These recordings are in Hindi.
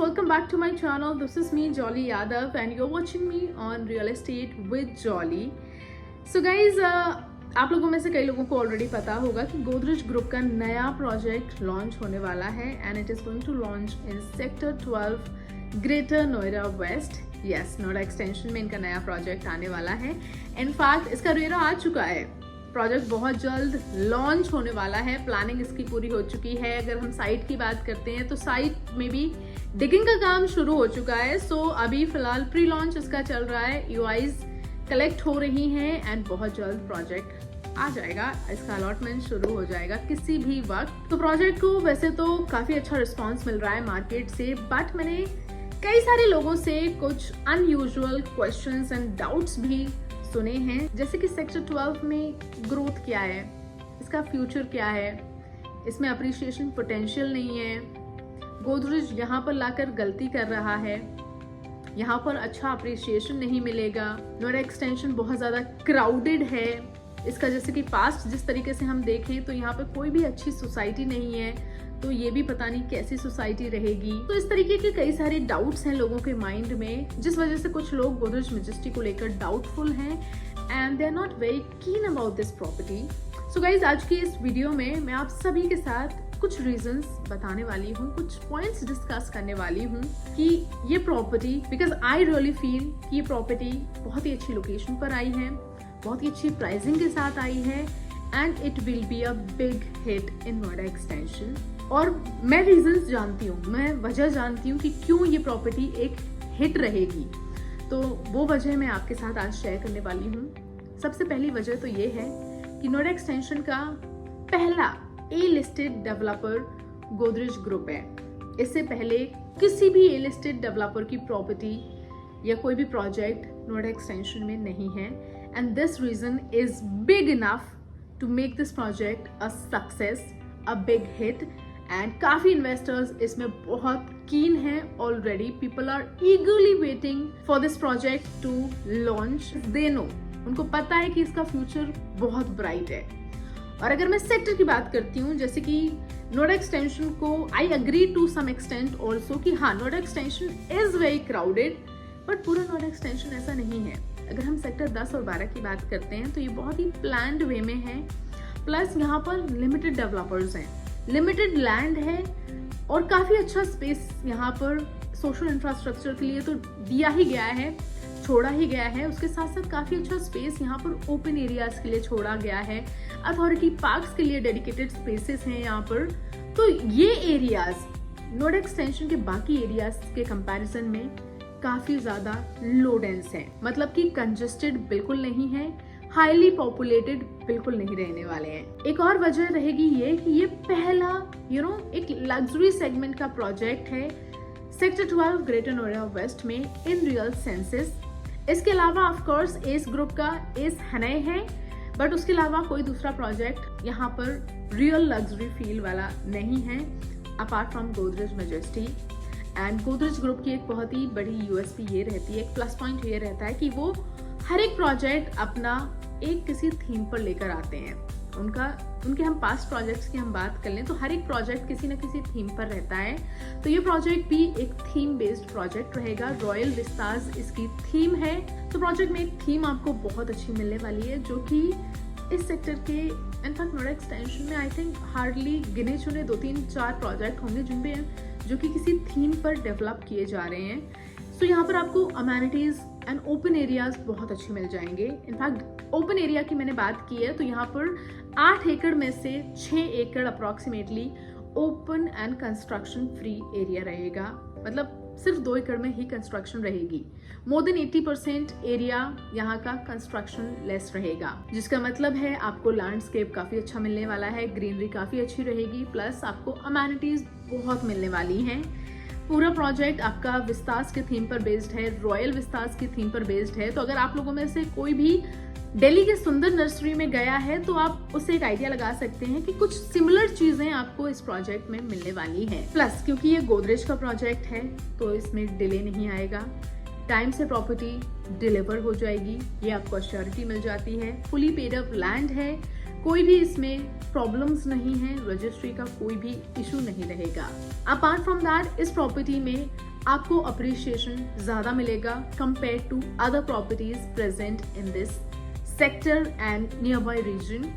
welcome back to my channel. This is me Jolly Yadav and you're watching me on Real Estate with Jolly. So guys, आप लोगों में से कई लोगों को ऑलरेडी पता होगा कि गोदरेज ग्रुप का नया प्रोजेक्ट लॉन्च होने वाला है and it is going to launch in sector 12 greater Noida west. Yes, Noida extension में इनका नया प्रोजेक्ट आने वाला है. इनफैक्ट इसका रेरा आ चुका है. प्रोजेक्ट बहुत जल्द लॉन्च होने वाला है. प्लानिंग इसकी पूरी हो चुकी है. अगर हम साइट की बात करते हैं तो साइट में भी डिगिंग का काम शुरू हो चुका है. सो अभी फिलहाल प्री लॉन्च इसका चल रहा है. यूआईज कलेक्ट हो रही हैं एंड बहुत जल्द प्रोजेक्ट आ जाएगा. इसका अलॉटमेंट शुरू हो जाएगा किसी भी वक्त. तो प्रोजेक्ट को वैसे तो काफी अच्छा रिस्पॉन्स मिल रहा है मार्केट से, बट मैंने कई सारे लोगों से कुछ अनयूजुअल क्वेश्चंस एंड डाउट्स भी सुने हैं. जैसे कि सेक्टर 12 में ग्रोथ क्या है, इसका फ्यूचर क्या है, इसमें अप्रिशिएशन पोटेंशियल नहीं है, गोदरेज यहाँ पर लाकर गलती कर रहा है, यहाँ पर अच्छा अप्रिशिएशन नहीं मिलेगा, नोएडा एक्सटेंशन बहुत ज़्यादा क्राउडेड है, इसका जैसे कि पास्ट जिस तरीके से हम देखें तो यहाँ पर कोई भी अच्छी सोसाइटी नहीं है, तो ये भी पता नहीं कैसी सोसाइटी रहेगी. तो इस तरीके के कई सारे डाउट्स हैं लोगों के माइंड में, जिस वजह से कुछ लोग गोदरेज मैजेस्टिक को लेकर डाउटफुल हैं and they are not very keen about this property. So guys, आज की इस वीडियो में मैं आप सभी के साथ कुछ रीजंस बताने वाली हूँ, कुछ पॉइंट्स डिस्कस करने वाली हूँ कि ये property, because I really feel कि ये प्रॉपर्टी बहुत ही अच्छी लोकेशन पर आई है, बहुत ही अच्छी प्राइसिंग के साथ आई है and it will be a big hit in Noida extension. और मैं रीजंस जानती हूँ, मैं वजह जानती हूँ कि क्यों ये प्रॉपर्टी एक हिट रहेगी. तो वो वजह मैं आपके साथ आज शेयर करने वाली हूँ. सबसे पहली वजह तो ये है कि नोएडा एक्सटेंशन का पहला A listed developer Godrej group है. इससे पहले किसी भी ए लिस्टेड डेवलपर की प्रॉपर्टी या कोई भी प्रोजेक्ट नोएडा एक्सटेंशन में नहीं है and this reason is big enough to make this project a success, a big hit. And काफी इन्वेस्टर्स इसमें बहुत कीन हैं already. People are eagerly waiting for this project to launch. They know, उनको पता है कि इसका फ्यूचर बहुत ब्राइट है. और अगर मैं सेक्टर की बात करती हूँ, जैसे कि नोएडा एक्सटेंशन को I agree to some extent also कि हाँ, Noida extension is very crowded, but पूरा नोएडा एक्सटेंशन ऐसा नहीं है. अगर हम सेक्टर 10 और 12 की बात करते हैं तो ये बहुत ही प्लान्ड वे में है. प्लस यहाँ पर लिमिटेड डेवलपर्स हैं, लिमिटेड लैंड है और काफी अच्छा स्पेस यहाँ पर सोशल इंफ्रास्ट्रक्चर के लिए तो दिया ही गया है, छोड़ा ही गया है. उसके साथ साथ काफी अच्छा स्पेस यहाँ पर ओपन एरियाज के लिए छोड़ा गया है. अथॉरिटी पार्क्स के लिए डेडिकेटेड स्पेसेस हैं यहाँ पर. तो ये एरियाज नोएडा एक्सटेंशन के बाकी एरियाज के कंपैरिजन में काफी ज्यादा लो डेंस है. मतलब कि कंजेस्टेड बिल्कुल नहीं है, हाईली पॉपुलेटेड बिल्कुल नहीं रहने वाले हैं. एक और वजह रहेगी ये कि ये पहला एक लग्जरी सेगमेंट का प्रोजेक्ट है सेक्टर 12 ग्रेटर नोएडा वेस्ट में इन रियल सेंसेस. इसके अलावा ऑफ कोर्स एस ग्रुप का एस हनय है, बट उसके अलावा कोई दूसरा प्रोजेक्ट यहाँ पर रियल लग्जरी फील वाला नहीं है apart from Godrej majestic. And Godrej group की एक बहुत ही बड़ी यूएसपी ये रहती है, एक प्लस पॉइंट ये रहता है कि वो हर एक प्रोजेक्ट अपना एक किसी थीम पर लेकर आते हैं. उनके हम पास्ट प्रोजेक्ट्स की हम बात कर लें तो हर एक प्रोजेक्ट किसी न किसी थीम पर रहता है. तो ये प्रोजेक्ट भी एक थीम बेस्ड प्रोजेक्ट रहेगा. रॉयल विस्ताज इसकी थीम है. तो प्रोजेक्ट में एक थीम आपको बहुत अच्छी मिलने वाली है, जो कि इस सेक्टर के इनफैक्ट नोएडा एक्सटेंशन में आई थिंक हार्डली गिने चुने 2-3-4 प्रोजेक्ट होंगे जिनमें जो कि किसी थीम पर डेवलप किए जा रहे हैं. तो यहाँ पर आपको अमेनिटीज एंड ओपन एरियाज बहुत अच्छे मिल जाएंगे. इनफैक्ट ओपन एरिया की मैंने बात की है तो यहाँ पर 8 एकड़ में से 6 एकड़ approximately open and construction free area रहेगा. मतलब सिर्फ 2 एकड़ में ही कंस्ट्रक्शन रहेगी. मोर देन 80% एरिया यहाँ का कंस्ट्रक्शन लेस रहेगा, जिसका मतलब है आपको लैंडस्केप काफी अच्छा मिलने वाला है, ग्रीनरी काफी अच्छी रहेगी, प्लस आपको अमेनिटीज बहुत मिलने वाली हैं. पूरा प्रोजेक्ट आपका विस्तास के थीम पर बेस्ड है, रॉयल विस्तास की थीम पर बेस्ड है. तो अगर आप लोगों में से कोई भी दिल्ली के सुंदर नर्सरी में गया है तो आप उससे एक आइडिया लगा सकते हैं कि कुछ सिमिलर चीजें आपको इस प्रोजेक्ट में मिलने वाली हैं. प्लस क्योंकि ये गोदरेज का प्रोजेक्ट है तो इसमें डिले नहीं आएगा. टाइम से प्रॉपर्टी डिलीवर हो जाएगी, ये आपको अश्योरिटी मिल जाती है. फुली पेड अप लैंड है, कोई भी इसमें प्रॉब्लम्स नहीं है, रजिस्ट्री का कोई भी इशू नहीं रहेगा. अपार्ट फ्रॉम दैट इस प्रॉपर्टी में आपको अप्रिसिएशन ज़्यादा मिलेगा compare to other properties present in this sector and nearby region.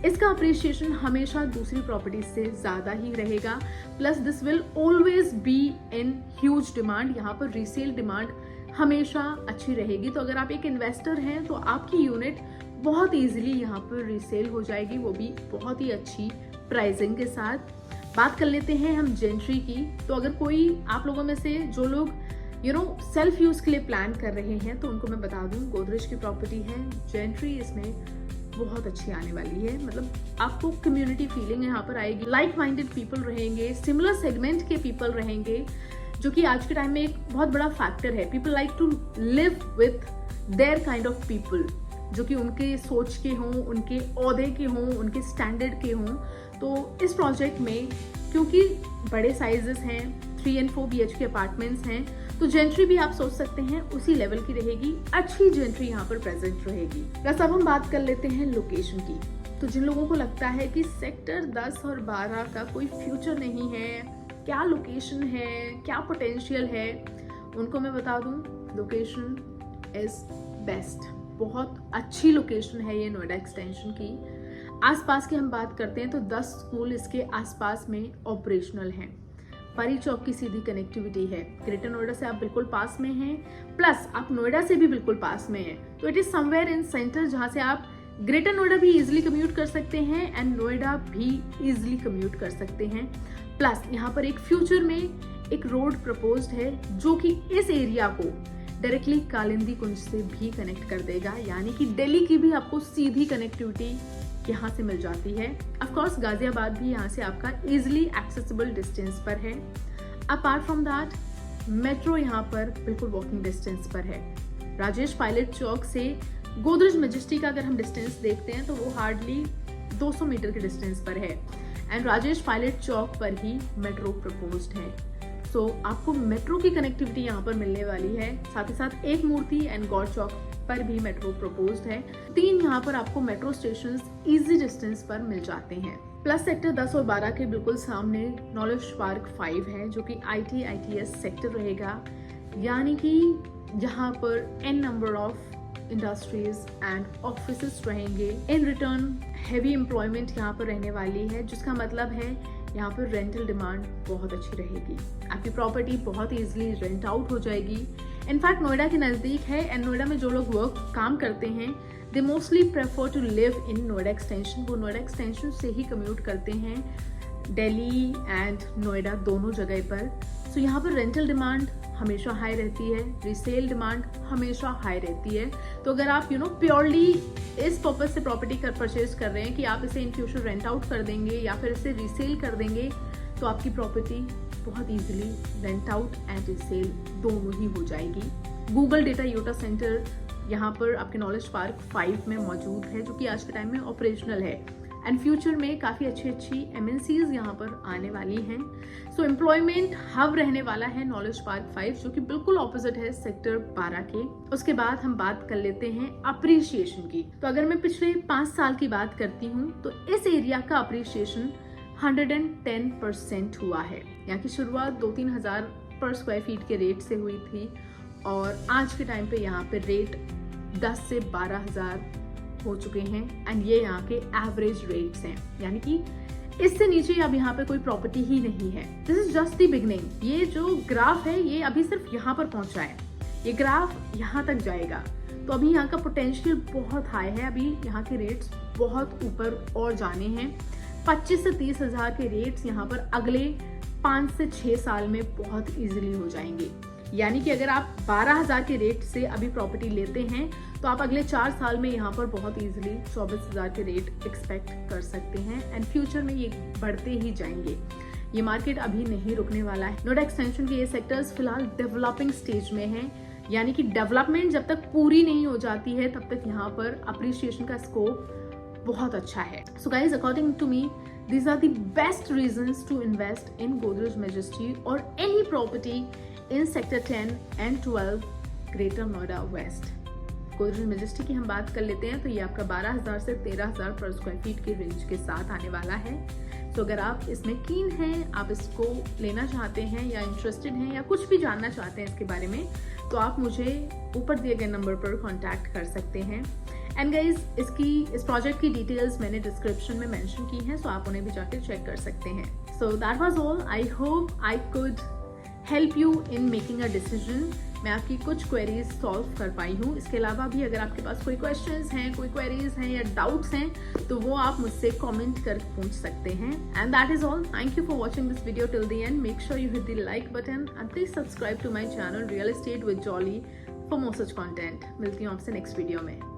इसका अप्रिसिएशन हमेशा दूसरी प्रॉपर्टीज से ज़्यादा ही रहेगा। Plus this will always be in huge demand. यहाँ पर रीसेल डिमांड हमेशा अच्छी रहेगी। तो अगर आप एक इन्वेस्टर हैं तो आपकी यूनिट बहुत इजीली यहाँ पर रीसेल हो जाएगी, वो भी बहुत ही अच्छी प्राइसिंग के साथ। बात कर लेते हैं हम जेंट्री की। तो अगर कोई आप लोगों में से जो लोग सेल्फ यूज के लिए प्लान कर रहे हैं तो उनको मैं बता दूं, गोदरेज की प्रॉपर्टी है, जेंट्री इसमें बहुत अच्छी आने वाली है। मतलब आपको कम्युनिटी फीलिंग यहाँ पर आएगी, लाइक माइंडेड पीपल रहेंगे, सिमिलर सेगमेंट के पीपल रहेंगे, जो कि आज के टाइम में एक बहुत बड़ा फैक्टर है। People like to live with their kind of people, जो कि उनके सोच के हों, उनके ओहदे के हों, उनके स्टैंडर्ड के हों। तो इस प्रोजेक्ट में क्योंकि बड़े साइजेस हैं, 3 and 4 BHK अपार्टमेंट्स हैं, तो जेंट्री भी आप सोच सकते हैं उसी लेवल की रहेगी, अच्छी जेंट्री यहाँ पर प्रेजेंट रहेगी। बस अब हम बात कर लेते हैं लोकेशन की। तो जिन लोगों को लगता है कि सेक्टर 10 और 12 का कोई फ्यूचर नहीं है, क्या लोकेशन है, क्या पोटेंशियल है, उनको मैं बता दूं, लोकेशन इज बेस्ट। बहुत अच्छी लोकेशन है ये नोएडा एक्सटेंशन की। आसपास की हम बात करते हैं तो 10 स्कूल इसके आसपास में ऑपरेशनल हैं। परी चौक की सीधी कनेक्टिविटी है, ग्रेटर नोएडा से आप बिल्कुल पास में हैं, प्लस आप नोएडा से भी बिल्कुल पास में हैं। तो it is somewhere in centre, जहां से आप ग्रेटर नोएडा भी इजिली कम्यूट कर सकते हैं एंड नोएडा भी इजिली कम्यूट कर सकते हैं। प्लस यहाँ पर एक फ्यूचर में एक रोड प्रपोज्ड है जो कि इस एरिया को डायरेक्टली कालिंदी कुंज से भी कनेक्ट कर देगा, यानी कि दिल्ली की भी आपको सीधी कनेक्टिविटी यहाँ से मिल जाती है। ऑफ कोर्स गाजियाबाद भी यहाँ से आपका इजिली एक्सेसिबल डिस्टेंस पर है। अपार्ट फ्रॉम दैट मेट्रो यहाँ पर बिल्कुल वॉकिंग डिस्टेंस पर है। राजेश पायलट चौक से गोदरेज मैजेस्टी का अगर हम डिस्टेंस देखते हैं तो वो हार्डली 200 मीटर के डिस्टेंस पर है एंड राजेश पायलट चौक पर ही मेट्रो प्रपोज्ड है। सो आपको मेट्रो की कनेक्टिविटी यहाँ पर मिलने वाली है। साथ ही साथ एक मूर्ति एंड गौड़ चौक पर भी मेट्रो प्रपोज्ड है। 3 यहाँ पर आपको मेट्रो स्टेशंस इजी डिस्टेंस पर मिल जाते हैं। प्लस सेक्टर 10 और 12 के बिल्कुल सामने नॉलेज पार्क 5 है, जो कि IT/ITS सेक्टर रहेगा, यानी कि यहाँ पर n number of industries and offices रहेंगे। इन रिटर्न हैवी एम्प्लॉयमेंट यहाँ पर रहने वाली है, जिसका मतलब है यहाँ पर रेंटल डिमांड बहुत अच्छी रहेगी। आपकी प्रॉपर्टी बहुत इजीली रेंट आउट हो जाएगी। इनफैक्ट नोएडा के नज़दीक है एंड नोएडा में जो लोग काम करते हैं they mostly prefer to live in Noida extension. वो नोएडा एक्सटेंशन से ही कम्यूट करते हैं दिल्ली एंड नोएडा दोनों जगह पर। सो यहाँ पर रेंटल डिमांड हमेशा हाई रहती है, रीसेल डिमांड हमेशा हाई रहती है। तो अगर आप प्योरली इस पर्पज से प्रॉपर्टी परचेज कर रहे हैं कि आप इसे इन फ्यूचर रेंट आउट कर देंगे या फिर इसे रीसेल कर देंगे, तो आपकी प्रॉपर्टी बहुत easily rent out and resale दोनों ही हो जाएगी। गूगल डेटा योटा सेंटर यहाँ पर आपके नॉलेज पार्क 5 में मौजूद है, जो कि आज के टाइम में ऑपरेशनल है एंड फ्यूचर में काफ़ी अच्छी MNCs यहाँ पर आने वाली हैं। सो एम्प्लॉयमेंट हब रहने वाला है नॉलेज पार्क 5, जो कि बिल्कुल ऑपोजिट है सेक्टर 12 के। उसके बाद हम बात कर लेते हैं अप्रिसिएशन की। तो अगर मैं पिछले 5 साल की बात करती हूँ तो इस एरिया का अप्रिसिएशन 110% हुआ है। यहाँ की शुरुआत 2-3 हज़ार पर स्क्वायर फीट के रेट से हुई थी और आज के टाइम पे यहाँ पे रेट 10 से 12 हज़ार हो चुके हैं एंड ये यहाँ के एवरेज रेट्स हैं, यानी कि इससे नीचे अब यहाँ पे कोई प्रॉपर्टी ही नहीं है। This is just the beginning. ये जो ग्राफ है ये अभी सिर्फ यहाँ पर पहुंचा है, ये ग्राफ यहाँ तक जाएगा। तो अभी यहाँ का पोटेंशियल बहुत हाई है, अभी यहाँ के रेट्स बहुत ऊपर और जाने हैं। 25 से 30 हज़ार के रेट्स यहाँ पर अगले 5 से 6 साल में बहुत इजीली हो जाएंगे। यानी कि अगर आप 12,000 के रेट से अभी प्रॉपर्टी लेते हैं तो आप अगले 4 साल में यहाँ पर बहुत इजीली 24,000 के रेट एक्सपेक्ट कर सकते हैं एंड फ्यूचर में ये बढ़ते ही जाएंगे। ये मार्केट अभी नहीं रुकने वाला है। नोएडा एक्सटेंशन के ये सेक्टर्स फिलहाल डेवलपिंग स्टेज में हैं, यानी कि डेवलपमेंट जब तक पूरी नहीं हो जाती है तब तक यहाँ पर अप्रिसिएशन का स्कोप बहुत अच्छा है। So guys, according to me these are the best reasons to invest in Godrej Majesty or any property in sector 10 and 12 Greater Noida West। Godrej Majesty की हम बात कर लेते हैं तो ये आपका 12,000 से 13,000 पर स्क्वायर फीट के रेंज के साथ आने वाला है। सो अगर आप इसमें कीन हैं, आप इसको लेना चाहते हैं या इंटरेस्टेड हैं या कुछ भी जानना चाहते हैं इसके बारे में, तो आप मुझे ऊपर दिए गए नंबर पर कॉन्टैक्ट कर सकते हैं। एंड गाइज इस प्रोजेक्ट की डिटेल्स मैंने डिस्क्रिप्शन में मेंशन की हैं, सो आप उन्हें भी जाकर चेक कर सकते हैं। So that was all. I hope I could help you in making a decision. मैं आपकी कुछ क्वेरीज सॉल्व कर पाई हूँ। इसके अलावा भी अगर आपके पास कोई क्वेश्चंस हैं, कोई क्वेरीज हैं या डाउट्स हैं, तो वो आप मुझसे कमेंट कर पूछ सकते हैं। And that is all. Thank you for watching this video till the end. Make sure you hit the like button and please subscribe to my channel real estate with Jolly for more such content. मिलती हूँ आपसे नेक्स्ट वीडियो में।